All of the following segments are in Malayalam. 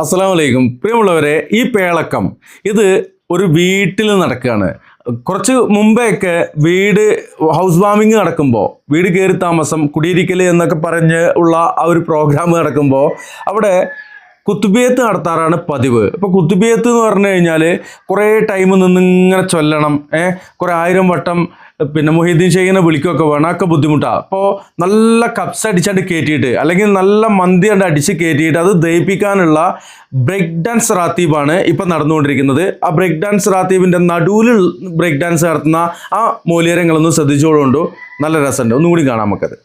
അസ്സലാമു അലൈക്കും. പ്രിയമുള്ളവരെ, ഈ പേളക്കം ഇത് ഒരു വീട്ടിൽ നടക്കുകയാണ്. കുറച്ച് മുമ്പേയൊക്കെ വീട് ഹൗസ് വാമിങ് നടക്കുമ്പോൾ, വീട് കയറി താമസം, കുടിയിരിക്കൽ എന്നൊക്കെ പറഞ്ഞ് ഉള്ള ആ ഒരു പ്രോഗ്രാം നടക്കുമ്പോൾ അവിടെ കുത്തുബിയത്ത് നടത്താറാണ് പതിവ്. ഇപ്പോൾ കുത്തുബിയത്ത് എന്ന് പറഞ്ഞു കഴിഞ്ഞാൽ കുറേ ടൈം നിന്നിങ്ങനെ ചൊല്ലണം, കുറേ 1000 വട്ടം പിന്നെ മൊഹീദ്ദീൻ ഷെയ്ഖിനെ വിളിക്കുകയൊക്കെ വേണം, ഒക്കെ ബുദ്ധിമുട്ടാണ്. അപ്പോൾ നല്ല കപ്സ് അടിച്ചാണ്ട് കയറ്റിയിട്ട് അല്ലെങ്കിൽ നല്ല മന്തി കണ്ട് അടിച്ച് കയറ്റിയിട്ട് അത് ദഹിപ്പിക്കാനുള്ള ബ്രേക്ക് ഡാൻസ് റാത്തീബാണ് ഇപ്പം നടന്നുകൊണ്ടിരിക്കുന്നത്. ആ ബ്രേക്ക് ഡാൻസ് റാത്തീബിൻ്റെ നടുവിൽ ബ്രേക്ക് ഡാൻസ് നടത്തുന്ന ആ മൂല്യരങ്ങളൊന്നും ശ്രദ്ധിച്ചോളുണ്ടോ, നല്ല രസമുണ്ട്. ഒന്നും കൂടി കാണാം നമുക്കത്.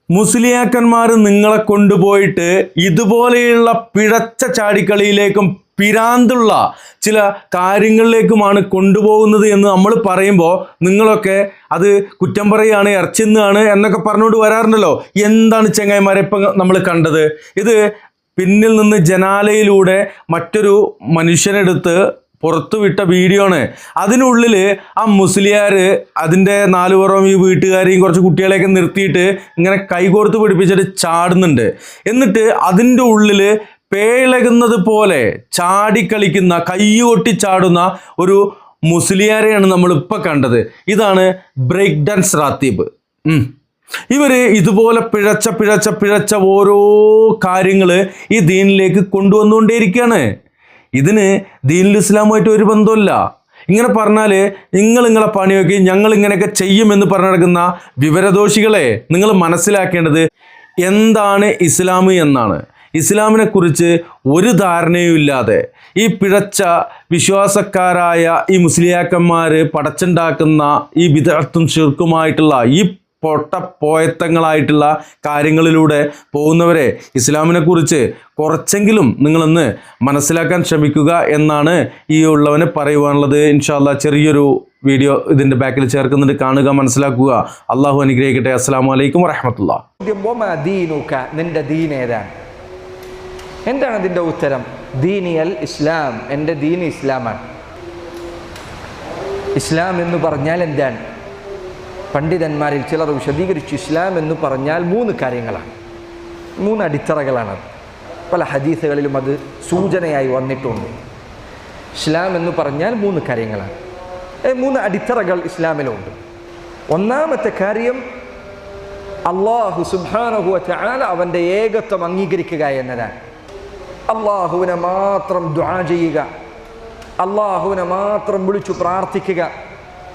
മുസ്ലിയാക്കന്മാർ നിങ്ങളെ കൊണ്ടുപോയിട്ട് ഇതുപോലെയുള്ള പിഴച്ച ചാടിക്കളിയിലേക്കും പിരാന്തുള്ള ചില കാര്യങ്ങളിലേക്കുമാണ് കൊണ്ടുപോകുന്നത് എന്ന് നമ്മൾ പറയുമ്പോൾ നിങ്ങളൊക്കെ അത് കുറ്റം പറയുകയാണ്, ഇറച്ചിന്നാണ് എന്നൊക്കെ പറഞ്ഞുകൊണ്ട് വരാറുണ്ടല്ലോ. എന്താണ് ചെങ്ങായിമാരെ ഇപ്പം നമ്മൾ കണ്ടത്? ഇത് പിന്നിൽ നിന്ന് ജനാലയിലൂടെ മറ്റൊരു മനുഷ്യനെടുത്ത് പുറത്തു വിട്ട വീഡിയോ ആണ്. അതിനുള്ളിൽ ആ മുസ്ലിയാർ അതിൻ്റെ 4 പുറം ഈ വീട്ടുകാരെയും കുറച്ച് കുട്ടികളെയൊക്കെ നിർത്തിയിട്ട് ഇങ്ങനെ കൈകോർത്ത് പിടിപ്പിച്ചിട്ട് ചാടുന്നുണ്ട്. എന്നിട്ട് അതിൻ്റെ ഉള്ളിൽ പേളകുന്നത് പോലെ ചാടിക്കളിക്കുന്ന, കൈകൊട്ടി ചാടുന്ന ഒരു മുസ്ലിയാരെയാണ് നമ്മളിപ്പോൾ കണ്ടത്. ഇതാണ് ബ്രേക്ക് ഡാൻസ് റാത്തീബ്. ഇവർ ഇതുപോലെ പിഴച്ച ഓരോ കാര്യങ്ങൾ ഈ ദീനിലേക്ക് കൊണ്ടുവന്നുകൊണ്ടേയിരിക്കുകയാണ്. ഇതിന് ദീനുൽ ഇസ്ലാമുമായിട്ട് ഒരു ബന്ധമില്ല. ഇങ്ങനെ പറഞ്ഞാൽ നിങ്ങളെ പണിയൊക്കെ ഞങ്ങൾ ഇങ്ങനെയൊക്കെ ചെയ്യുമെന്ന് പറഞ്ഞു നടക്കുന്ന വിവരദോഷികളെ, നിങ്ങൾ മനസ്സിലാക്കേണ്ടത് എന്താണ് ഇസ്ലാം എന്നാണ്. ഇസ്ലാമിനെ കുറിച്ച് ഒരു ധാരണയും ഇല്ലാതെ ഈ പിഴച്ച വിശ്വാസക്കാരായ ഈ മുസ്ലിയാക്കന്മാർ പടച്ചുണ്ടാക്കുന്ന ഈ ബിദ്അത്തും ശിർക്കുമായിട്ടുള്ള ഈ പൊട്ടപ്പോയത്തങ്ങളായിട്ടുള്ള കാര്യങ്ങളിലൂടെ പോകുന്നവരെ, ഇസ്ലാമിനെ കുറിച്ച് കുറച്ചെങ്കിലും നിങ്ങളൊന്ന് മനസ്സിലാക്കാൻ ശ്രമിക്കുക എന്നാണ് ഈ ഉള്ളവന് പറയുവാനുള്ളത്. ഇൻഷാ അല്ലാഹ് ചെറിയൊരു വീഡിയോ ഇതിൻ്റെ ബാക്കിൽ ചേർക്കുന്നുണ്ട്, കാണുക, മനസ്സിലാക്കുക. അള്ളാഹു അനുഗ്രഹിക്കട്ടെ. അസ്സലാമു അലൈക്കും വറഹ്മത്തുള്ളാഹി. നിന്റെ ദീൻ ഏതാണ്? എന്താണ് അതിൻ്റെ ഉത്തരം? ദീനിയൽ ഇസ്ലാം, എൻ്റെ ദീൻ ഇസ്ലാമാണ്. ഇസ്ലാം എന്ന് പറഞ്ഞാൽ എന്താണ്? പണ്ഡിതന്മാരിൽ ചിലർ വിശദീകരിച്ചു, ഇസ്ലാം എന്ന് പറഞ്ഞാൽ 3 കാര്യങ്ങളാണ്, 3 അടിത്തറകളാണ്. പല ഹദീസുകളിലും അത് സൂചനയായി വന്നിട്ടുണ്ട്. ഇസ്ലാം എന്ന് പറഞ്ഞാൽ 3 കാര്യങ്ങളാണ്, 3 അടിത്തറകൾ ഇസ്ലാമിലുണ്ട്. ഒന്നാമത്തെ കാര്യം അല്ലാഹു സുബ്ഹാനഹു വ തആല അവൻ്റെ ഏകത്വം അംഗീകരിക്കുക എന്നതാണ്. അല്ലാഹുവിനെ മാത്രം ദുആ ചെയ്യുക, അല്ലാഹുവിനെ മാത്രം വിളിച്ചു പ്രാർത്ഥിക്കുക,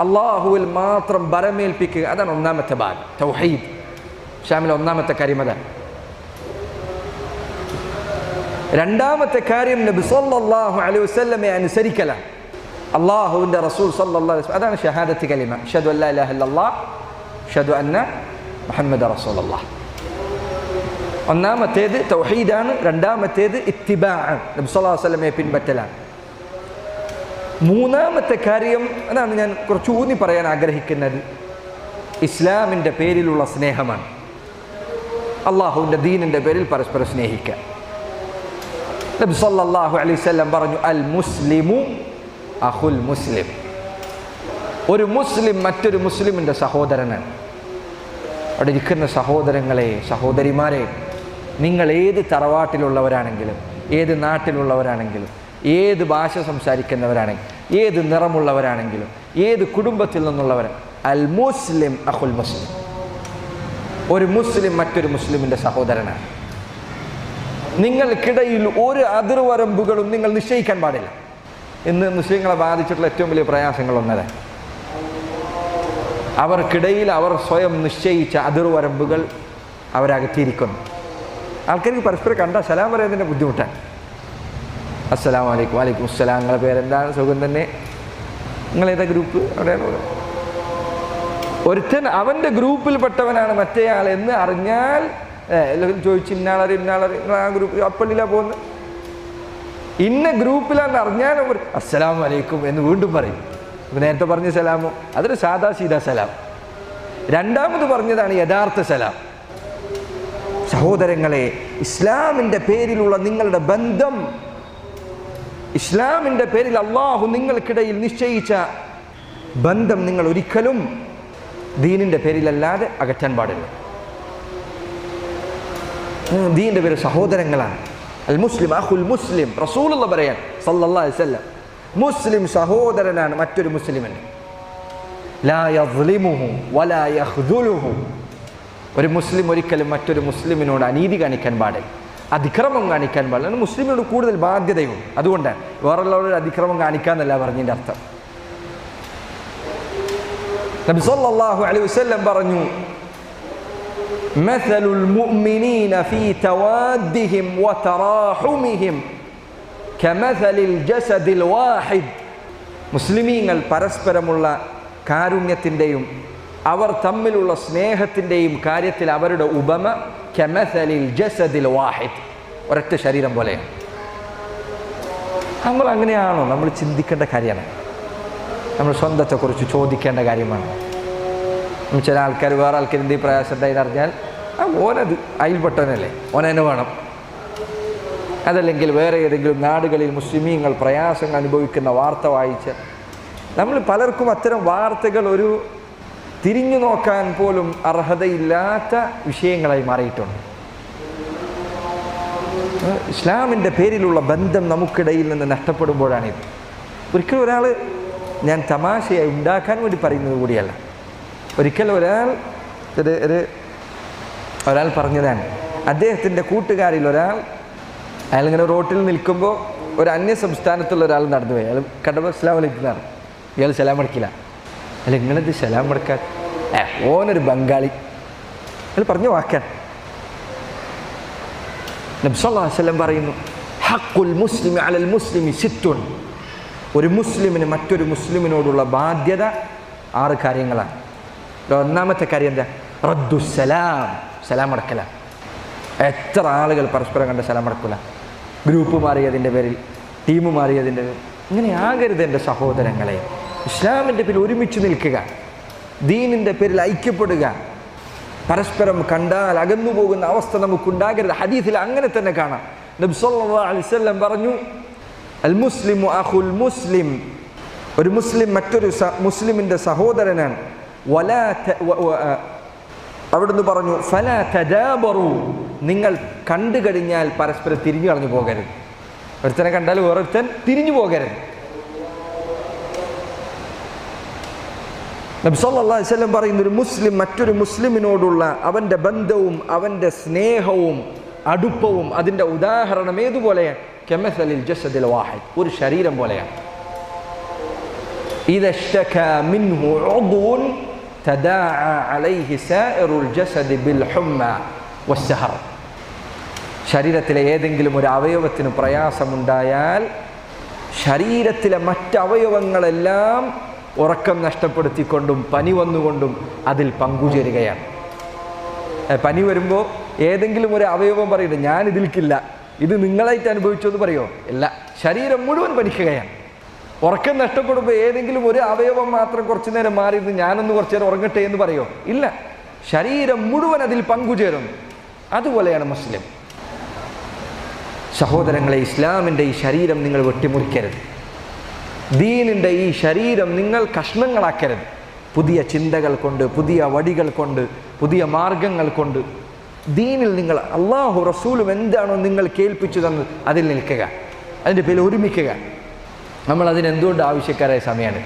അള്ളാഹുവിൽ മാത്രം ബലമേൽപ്പിക്കുക. അതാണ് ഒന്നാമത്തെ ഭാഗം, തൗഹീദ്. ഇസ്ലാമിലെ ഒന്നാമത്തെ കാര്യം അതാണ്. രണ്ടാമത്തെ കാര്യം നബി സല്ലല്ലാഹു അലൈഹി വസല്ലമയെ അനുസരിക്കലാണ്. അള്ളാഹുവിൻ്റെ റസൂൽ സല്ലല്ലാഹു അലൈഹി വസല്ലം, അതാണ് ഷഹാദത്ത് കലിമ, അഷ്ഹദു അല്ലാ ഇലാഹ ഇല്ലല്ലാഹ് അഷ്ഹദു അന്ന മുഹമ്മദ റസൂലുള്ളാഹ്. ഒന്നാമത്തേത് തൗഹീദാണ്. രണ്ടാമത്തേത് ഇത്തിബാഅ്, നബി സല്ലല്ലാഹു അലൈഹി വസല്ലമയെ പിൻപറ്റലാണ്. മൂന്നാമത്തെ കാര്യം, അതാണ് ഞാൻ കുറച്ച് ഊന്നി പറയാൻ ആഗ്രഹിക്കുന്നത്, ഇസ്ലാമിൻ്റെ പേരിലുള്ള സ്നേഹമാണ്. അള്ളാഹുവിൻ്റെ ദീനിൻ്റെ പേരിൽ പരസ്പരം സ്നേഹിക്കുക. നബി സല്ലല്ലാഹു അലൈഹി വസല്ലം പറഞ്ഞു, അൽ മുസ്ലിമു അഖുൽ മുസ്ലിം. ഒരു മുസ്ലിം മറ്റൊരു മുസ്ലിമിൻ്റെ സഹോദരനാണ്. അവിടെ ഇരിക്കുന്ന സഹോദരങ്ങളെ, സഹോദരിമാരെ, നിങ്ങൾ ഏത് തറവാട്ടിലുള്ളവരാണെങ്കിലും, ഏത് നാട്ടിലുള്ളവരാണെങ്കിലും, ഏത് ഭാഷ സംസാരിക്കുന്നവരാണെങ്കിലും, ഏത് നിറമുള്ളവരാണെങ്കിലും, ഏത് കുടുംബത്തിൽ നിന്നുള്ളവർ, അൽ മുസ്ലിം അഖുൽ മുസ്ലിം. ഒരു മുസ്ലിം മറ്റൊരു മുസ്ലിമിൻ്റെ സഹോദരനാണ്. നിങ്ങൾക്കിടയിൽ ഒരു അതിർവരമ്പുകളും നിങ്ങൾ നിശ്ചയിക്കാൻ പാടില്ല. ഇന്ന് മുസ്ലിങ്ങളെ ബാധിച്ചിട്ടുള്ള ഏറ്റവും വലിയ പ്രയാസങ്ങളൊന്നല്ല. അവർക്കിടയിൽ അവർ സ്വയം നിശ്ചയിച്ച അതിർവരമ്പുകൾ അവരകറ്റിയിരിക്കുന്നു. ആൾക്കാർക്ക് പരസ്പരം കണ്ടാൽ സലാം പറയുന്നതിൻ്റെ ബുദ്ധിമുട്ടാണ്. അസ്സലാമു അലൈക്കും. വലൈക്കും അസ്സലാം. നിങ്ങളെ പേരെന്താണ്? സുഖം തന്നെ. നിങ്ങളേതാ ഗ്രൂപ്പ്? അവിടെയാണ്. ഒരുത്തൻ അവൻ്റെ ഗ്രൂപ്പിൽപ്പെട്ടവനാണ് മറ്റേയാൾ എന്ന് അറിഞ്ഞാൽ എല്ലാവരും ചോദിച്ചു ഇന്നാളറി നിങ്ങൾ ആ ഗ്രൂപ്പ് അപ്പള്ളിയിലാണ് പോകുന്നത്, ഇന്ന ഗ്രൂപ്പിലാണെന്ന് അറിഞ്ഞാൽ അവർ അസ്സലാമു അലൈക്കും എന്ന് വീണ്ടും പറയും. നേരത്തെ പറഞ്ഞ സലാമോ അതൊരു സാദാ സീദാ സലാം. രണ്ടാമത് പറഞ്ഞതാണ് യഥാർത്ഥ സലാം. സഹോദരങ്ങളെ, ഇസ്ലാമിൻ്റെ പേരിലുള്ള നിങ്ങളുടെ ബന്ധം, ഇസ്ലാമിൻ്റെ പേരിൽ അള്ളാഹു നിങ്ങൾക്കിടയിൽ നിശ്ചയിച്ച ബന്ധം നിങ്ങൾ ഒരിക്കലും ദീനിൻ്റെ പേരിലല്ലാതെ അകറ്റാൻ പാടില്ല. ദീനിൻ്റെ പേര് സഹോദരങ്ങളാണ്. അൽ മുസ്ലിം അഖുൽ മുസ്ലിം. റസൂലുള്ളാഹി പറയാൻ സല്ലല്ലാഹു അലൈഹി വസല്ലം, മുസ്ലിം സഹോദരനാണ് മറ്റൊരു മുസ്ലിമിന്. ലാ യസ്ലിമുഹു വലാ യഖ്ദുലുഹു. ഒരു മുസ്ലിം ഒരിക്കലും മറ്റൊരു മുസ്ലിമിനോട് അനീതി കാണിക്കാൻ പാടില്ല, അതിക്രമം കാണിക്കാൻ പാടില്ല. മുസ്ലിമിനോട് കൂടുതൽ ബാധ്യതയുണ്ട്. അതുകൊണ്ടാണ് വേറെയുള്ളവരോട് അതിക്രമം കാണിക്കാന്നല്ല പറഞ്ഞതിൻ്റെ അർത്ഥം. നബി സല്ലല്ലാഹു അലൈഹി വസല്ലം പറഞ്ഞു, മസലുൽ മുഅ്മിനീന ഫീ തവാദ്ദിഹിം വതറാഹുമിഹിം കമസലിൽ ജസദിൽ വാഹിദ്. മുസ്ലിമീങ്ങൾ പരസ്പരമുള്ള കാരുണ്യത്തിൻ്റെയും അവർ തമ്മിലുള്ള സ്നേഹത്തിൻ്റെയും കാര്യത്തിൽ അവരുടെ ഉപമ കമസലിൽ ജസദിൽ വാഹിദ്, ഒരൊറ്റ ശരീരം പോലെയാണ്. നമ്മൾ അങ്ങനെയാണോ? നമ്മൾ ചിന്തിക്കേണ്ട കാര്യമാണ്. നമ്മൾ സ്വന്തത്തെക്കുറിച്ച് ചോദിക്കേണ്ട കാര്യമാണ്. ചില ആൾക്കാർ വേറെ ആൾക്കാർ എന്തെങ്കിലും പ്രയാസം ഉണ്ടായെന്ന് അറിഞ്ഞാൽ ഓനത് അയൽപ്പെട്ടവനല്ലേ, ഓനെന്നെ വേണം. അതല്ലെങ്കിൽ വേറെ ഏതെങ്കിലും നാടുകളിൽ മുസ്ലിമീങ്ങൾ പ്രയാസങ്ങൾ അനുഭവിക്കുന്ന വാർത്ത വായിച്ച് നമ്മൾ പലർക്കും അത്തരം വാർത്തകൾ ഒരു തിരിഞ്ഞു നോക്കാൻ പോലും അർഹതയില്ലാത്ത വിഷയങ്ങളായി മാറിയിട്ടുണ്ട്. ഇസ്ലാമിൻ്റെ പേരിലുള്ള ബന്ധം നമുക്കിടയിൽ നിന്ന് നഷ്ടപ്പെടുമ്പോഴാണിത്. ഒരിക്കലും ഒരാൾ, ഞാൻ തമാശയായി ഉണ്ടാക്കാൻ വേണ്ടി പറയുന്നത് കൂടിയല്ല, ഒരിക്കൽ ഒരാൾ പറഞ്ഞതാണ്, അദ്ദേഹത്തിൻ്റെ കൂട്ടുകാരിൽ ഒരാൾ, അയാളിങ്ങനെ റോട്ടിൽ നിൽക്കുമ്പോൾ ഒരു അന്യ സംസ്ഥാനത്തുള്ള ഒരാൾ നടന്നു പോയി. അയാൾ കണ്ടപ്പോൾ അസ്സലാമു അലൈക്കും എന്നാണ്. ഇയാൾ സലാം അടക്കില്ല. അല്ല, ഇങ്ങനത് സലാം അടക്കാൻ? ഓനൊരു ബംഗാളി. അയാൾ പറഞ്ഞു വാക്കാൻ. നബി സല്ലല്ലാഹു അലൈഹി വസല്ലം പറയുന്നു, ഹഖുൽ മുസ്ലിമി അലൽ മുസ്ലിമി സിത്തുൻ. ഒരു മുസ്ലിമിന് മറ്റൊരു മുസ്ലിമിനോടുള്ള ബാധ്യത 6 കാര്യങ്ങളാണ്. ഒന്നാമത്തെ കാര്യം എന്താ? റദ്ദുസ്സലാം, സലാം അടക്കല. എത്ര ആളുകൾ പരസ്പരം കണ്ട സലാം അടക്കില്ല? ഗ്രൂപ്പ് മാറിയതിൻ്റെ പേരിൽ, ടീം മാറിയതിൻ്റെ പേരിൽ. ഇങ്ങനെ ആകരുത് എൻ്റെ സഹോദരങ്ങളെ. ഇസ്ലാമിൻ്റെ പേരിൽ ഒരുമിച്ച് നിൽക്കുക, ദീനിൻ്റെ പേരിൽ ഐക്യപ്പെടുക. പരസ്പരം കണ്ടാൽ അകന്നു പോകുന്ന അവസ്ഥ നമുക്കുണ്ടാകരുത്. ഹദീസിൽ അങ്ങനെ തന്നെ കാണാം. നബി സല്ലല്ലാഹു അലൈഹി വസല്ലം പറഞ്ഞു, അൽ മുസ്ലിമു അഖുൽ മുസ്ലിം. ഒരു മുസ്ലിം മറ്റൊരു മുസ്ലിമിൻ്റെ സഹോദരനാണ്. അവിടുന്ന് പറഞ്ഞു, ഫലാ തദാബറു. നിങ്ങൾ കണ്ടു കഴിഞ്ഞാൽ പരസ്പരം തിരിഞ്ഞു കളഞ്ഞു പോകരുത്. ഒരുത്തനെ കണ്ടാൽ വേറൊരുത്തൻ തിരിഞ്ഞു പോകരുത്. നബി സല്ലല്ലാഹു അലൈഹി വസല്ലം പറയുന്നു, ഒരു മുസ്ലിം മറ്റൊരു മുസ്ലിമിനോടുള്ള അവൻ്റെ ബന്ധവും അവൻ്റെ സ്നേഹവും അടുപ്പവും അതിൻ്റെ ഉദാഹരണം ഏതുപോലെയാണ്? കമസലിൽ ജസദിൽ വാഹിദ്, ഒരു ശരീരം പോലെയാണ്. ഇദാ ഇശ്തകാ മിൻഹു ഉദ്വുൻ തദാഅ അലൈഹി സായിറുൽ ജസദി ബിൽ ഹുമ്മ വസ്സഹർ. ശരീരത്തിലെ ഏതെങ്കിലും ഒരു അവയവത്തിന് പ്രയാസമുണ്ടായാൽ ശരീരത്തിലെ മറ്റവയവങ്ങളെല്ലാം ഉറക്കം നഷ്ടപ്പെടുത്തിക്കൊണ്ടും പനി വന്നുകൊണ്ടും അതിൽ പങ്കുചേരുകയാണ്. പനി വരുമ്പോൾ ഏതെങ്കിലും ഒരു അവയവം പറയുന്നത് ഞാനിതിൽക്കില്ല, ഇത് നിങ്ങളായിട്ട് അനുഭവിച്ചു എന്ന് പറയുമോ? ഇല്ല, ശരീരം മുഴുവൻ പനിക്കുകയാണ്. ഉറക്കം നഷ്ടപ്പെടുമ്പോൾ ഏതെങ്കിലും ഒരു അവയവം മാത്രം കുറച്ചു നേരം മാറിയിരുന്ന് ഞാനൊന്ന് കുറച്ചു നേരം ഉറങ്ങട്ടെ എന്ന് പറയുമോ? ഇല്ല, ശരീരം മുഴുവൻ അതിൽ പങ്കുചേരുന്നു. അതുപോലെയാണ് മുസ്ലിം. സഹോദരങ്ങളെ, ഇസ്ലാമിൻ്റെ ഈ ശരീരം നിങ്ങൾ വെട്ടിമുറിക്കരുത്. ദീനിൻ്റെ ഈ ശരീരം നിങ്ങൾ കഷ്ണങ്ങളാക്കരുത്. പുതിയ ചിന്തകൾ കൊണ്ട്, പുതിയ വടികൾ കൊണ്ട്, പുതിയ മാർഗങ്ങൾ കൊണ്ട് ദീനിൽ നിങ്ങൾ അള്ളാഹു റസൂലും എന്താണോ നിങ്ങൾ കേൾപ്പിച്ചു തന്നത് അതിൽ നിൽക്കുക, അതിൻ്റെ പേരിൽ ഒരുമിക്കുക. നമ്മൾ അതിനെന്തുകൊണ്ട് ആവശ്യക്കാരായ സമയമാണ്.